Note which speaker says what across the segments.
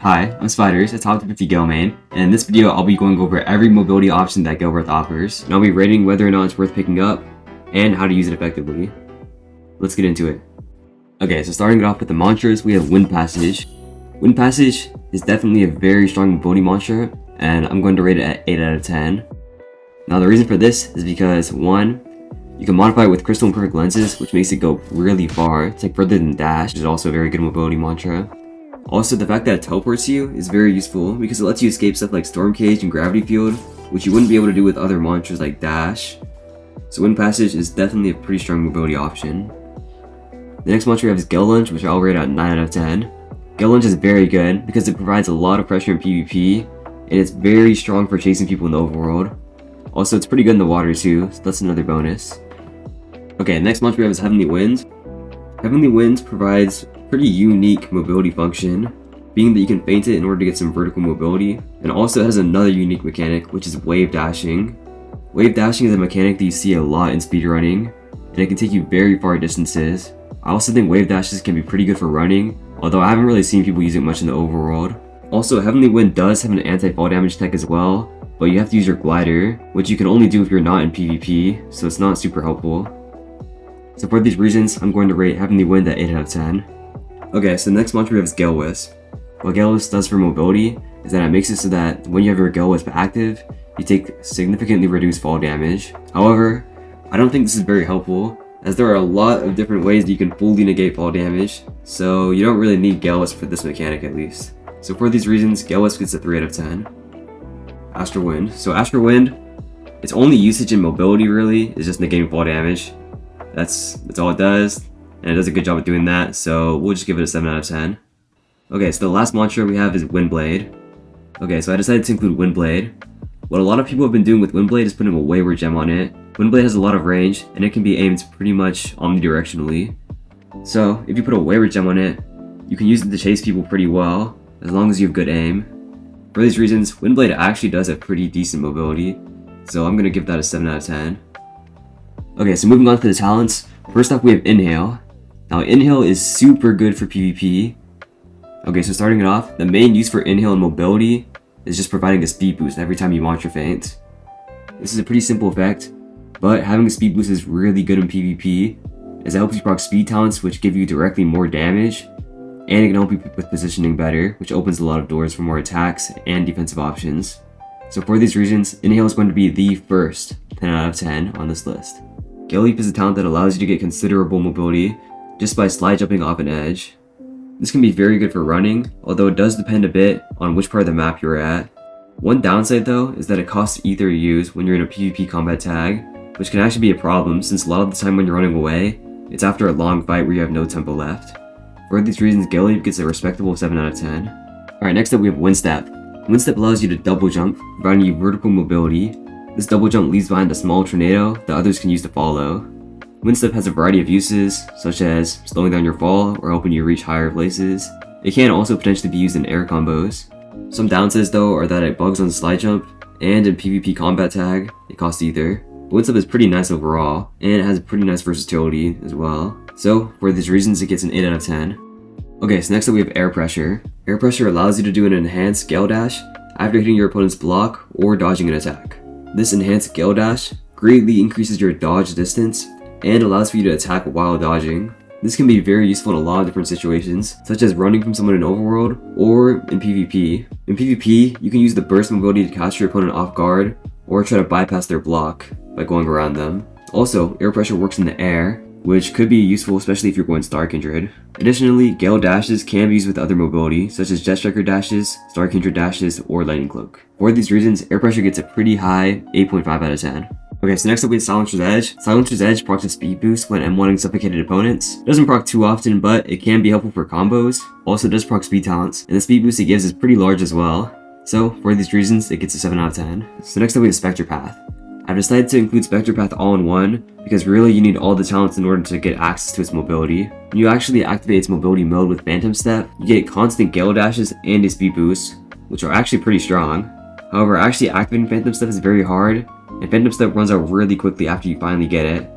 Speaker 1: Hi, I'm Spiders, a top 50 Gale main, and in this video I'll be going over every mobility option that Galebreathe offers, and I'll be rating whether or not it's worth picking up, and how to use it effectively. Let's get into it. Okay, so starting it off with the mantras, we have Wind Passage. Wind Passage is definitely a very strong mobility mantra, and I'm going to rate it at 8 out of 10. Now the reason for this is because 1, you can modify it with crystal and perfect lenses, which makes it go really far. It's like further than dash, which is also a very good mobility mantra. Also, the fact that it teleports you is very useful because it lets you escape stuff like Storm Cage and Gravity Field, which you wouldn't be able to do with other mantras like dash. So Wind Passage is definitely a pretty strong mobility option. The next mantra we have is Gale Lunge, which I'll rate at 9 out of 10. Gale Lunge is very good because it provides a lot of pressure in PvP, and it's very strong for chasing people in the overworld. Also, it's pretty good in the water too, so that's another bonus. Okay, next mantra we have is Heavenly Wind. Heavenly Wind provides a pretty unique mobility function, being that you can feint it in order to get some vertical mobility, and also it has another unique mechanic, which is wave dashing. Wave dashing is a mechanic that you see a lot in speedrunning, and it can take you very far distances. I also think wave dashes can be pretty good for running, although I haven't really seen people use it much in the overworld. Also, Heavenly Wind does have an anti-fall damage tech as well, but you have to use your glider, which you can only do if you're not in PvP, so it's not super helpful. So for these reasons, I'm going to rate Heavenly Wind at 8 out of 10. Okay, so the next mantra we have is Gale Wisp. What Gale Wisp does for mobility is that it makes it so that when you have your Gale Wisp active, you take significantly reduced fall damage. However, I don't think this is very helpful, as there are a lot of different ways that you can fully negate fall damage, so you don't really need Gale Wisp for this mechanic at least. So for these reasons, Gale Wisp gets a 3 out of 10. Astral Wind. So Astral Wind, its only usage in mobility really is just negating fall damage. That's all it does, and it does a good job at doing that, so we'll just give it a 7 out of 10. Okay, so the last mantra we have is Windblade. Okay, so I decided to include Windblade. What a lot of people have been doing with Windblade is putting a Wayward gem on it. Windblade has a lot of range, and it can be aimed pretty much omnidirectionally. So, if you put a Wayward gem on it, you can use it to chase people pretty well, as long as you have good aim. For these reasons, Windblade actually does have pretty decent mobility, so I'm going to give that a 7 out of 10. Okay, so moving on to the talents. First off, we have Inhale. Now, Inhale is super good for PvP. Okay, so starting it off, the main use for Inhale and mobility is just providing a speed boost every time you mantra feint. This is a pretty simple effect, but having a speed boost is really good in PvP, as it helps you proc speed talents, which give you directly more damage, and it can help you with positioning better, which opens a lot of doors for more attacks and defensive options. So for these reasons, Inhale is going to be the first 10 out of 10 on this list. Gale Leap is a talent that allows you to get considerable mobility just by slide jumping off an edge. This can be very good for running, although it does depend a bit on which part of the map you're at. One downside though is that it costs ether to use when you're in a PvP combat tag, which can actually be a problem since a lot of the time when you're running away, it's after a long fight where you have no tempo left. For these reasons, Gale Leap gets a respectable 7 out of 10. Alright, next up we have Windstep. Windstep allows you to double jump, providing you vertical mobility. This double jump leaves behind a small tornado that others can use to follow. Windstep has a variety of uses, such as slowing down your fall or helping you reach higher places. It can also potentially be used in air combos. Some downsides though are that it bugs on slide jump, and in PvP combat tag, it costs ether. But Windstep is pretty nice overall, and it has pretty nice versatility as well. So, for these reasons, it gets an 8 out of 10. Okay, so next up we have Air Pressure. Air Pressure allows you to do an enhanced Gale Dash after hitting your opponent's block or dodging an attack. This enhanced Gale Dash greatly increases your dodge distance and allows for you to attack while dodging. This can be very useful in a lot of different situations, such as running from someone in Overworld or in PvP. In PvP, you can use the burst mobility to catch your opponent off guard or try to bypass their block by going around them. Also, Air Pressure works in the air, which could be useful especially if you're going Star Kindred. Additionally, Gale Dashes can be used with other mobility, such as Jet Striker Dashes, Star Kindred Dashes, or Lightning Cloak. For these reasons, Air Pressure gets a pretty high 8.5 out of 10. Okay, so next up we have Silencer's Edge. Silencer's Edge procs a speed boost when M1ing suffocated opponents. It doesn't proc too often, but it can be helpful for combos. Also, it does proc speed talents, and the speed boost it gives is pretty large as well. So, for these reasons, it gets a 7 out of 10. So next up we have Specter Path. I've decided to include Specter Path all in one, because really you need all the talents in order to get access to its mobility. When you actually activate its mobility mode with Phantom Step, you get constant Gale Dashes and a speed boost, which are actually pretty strong. However, actually activating Phantom Step is very hard, and Phantom Step runs out really quickly after you finally get it.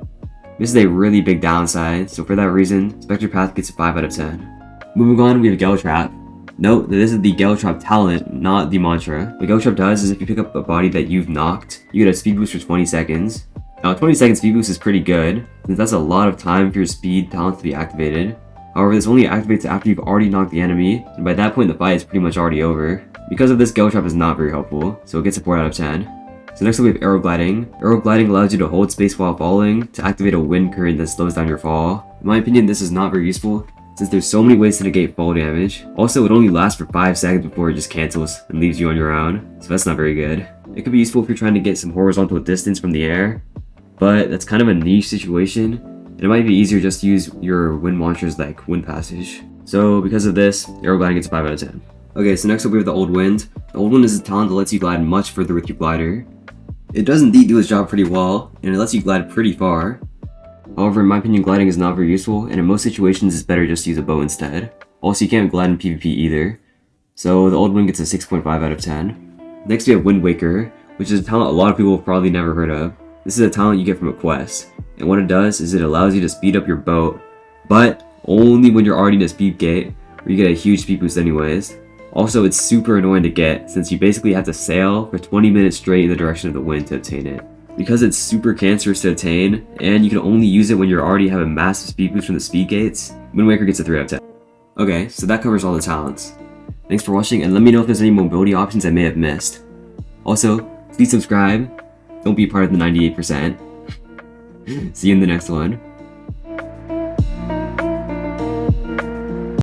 Speaker 1: This is a really big downside, so for that reason, Specter Path gets a 5 out of 10. Moving on, we have Gale Trap. Note that this is the Gale Trap talent, not the mantra. What Gale Trap does is if you pick up a body that you've knocked, you get a speed boost for 20 seconds. Now 20 second speed boost is pretty good, since that's a lot of time for your speed talent to be activated. However, this only activates after you've already knocked the enemy, and by that point the fight is pretty much already over. Because of this, Gale Trap is not very helpful, so it gets a 4 out of 10. So next up we have Aerogliding. Aerogliding allows you to hold space while falling to activate a wind current that slows down your fall. In my opinion, this is not very useful, since there's so many ways to negate fall damage. Also, it only lasts for 5 seconds before it just cancels and leaves you on your own, so that's not very good. It could be useful if you're trying to get some horizontal distance from the air, but that's kind of a niche situation, and it might be easier just to use your wind mantras like Wind Passage. So because of this, Aerogliding gets a 5 out of 10. Okay, so next up we have the Old Wind. The Old Wind is a talent that lets you glide much further with your glider. It does indeed do its job pretty well, and it lets you glide pretty far. However, in my opinion, gliding is not very useful, and in most situations it's better just to use a bow instead. Also, you can't glide in PvP either. So the Old Wind gets a 6.5 out of 10. Next we have Windwaker, which is a talent a lot of people have probably never heard of. This is a talent you get from a quest, and what it does is it allows you to speed up your boat, but only when you're already in a speed gate, where you get a huge speed boost anyways. Also, it's super annoying to get, since you basically have to sail for 20 minutes straight in the direction of the wind to obtain it. Because it's super cancerous to obtain, and you can only use it when you already have a massive speed boost from the speed gates, Windwaker gets a 3 out of 10. Okay, so that covers all the talents. Thanks for watching, and let me know if there's any mobility options I may have missed. Also, please subscribe. Don't be part of the 98%. See you in the next one.